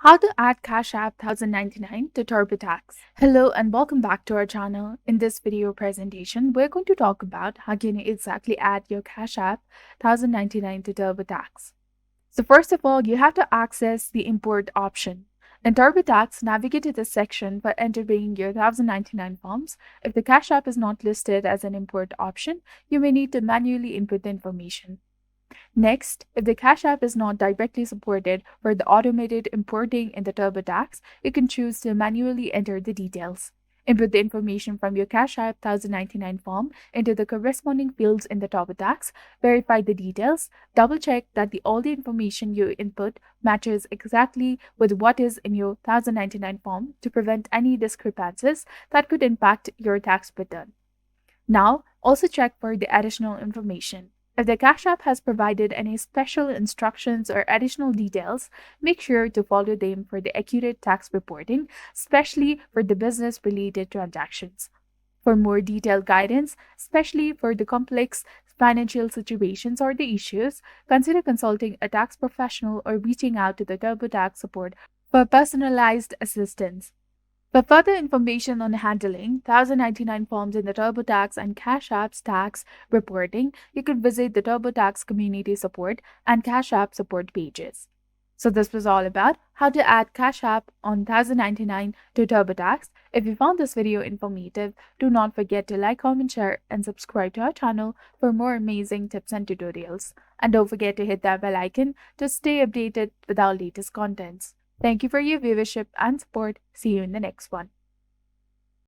How to add Cash App 1099 to Turbotax. Hello and welcome back to our channel. In this video presentation, we're going to talk about how can you exactly add your Cash App 1099 to Turbotax. So first of all, you have to access the import option. In Turbotax, navigate to this section by entering your 1099 forms. If the Cash App is not listed as an import option, you may need to manually input the information. Next, if the Cash App is not directly supported for the automated importing in the TurboTax, you can choose to manually enter the details. Input the information from your Cash App 1099 form into the corresponding fields in the TurboTax, verify the details, double check that all the information you input matches exactly with what is in your 1099 form to prevent any discrepancies that could impact your tax return. Now, also check for the additional information. If the Cash App has provided any special instructions or additional details, make sure to follow them for the accurate tax reporting, especially for the business related transactions. For more detailed guidance, especially for the complex financial situations or the issues, consider consulting a tax professional or reaching out to the TurboTax support for personalized assistance. For further information on handling 1099 forms in the TurboTax and Cash App's tax reporting, you can visit the TurboTax community support and Cash App support pages. So this was all about how to add Cash App on 1099 to TurboTax. If you found this video informative, do not forget to like, comment, share, and subscribe to our channel for more amazing tips and tutorials. And don't forget to hit that bell icon to stay updated with our latest contents. Thank you for your viewership and support. See you in the next one.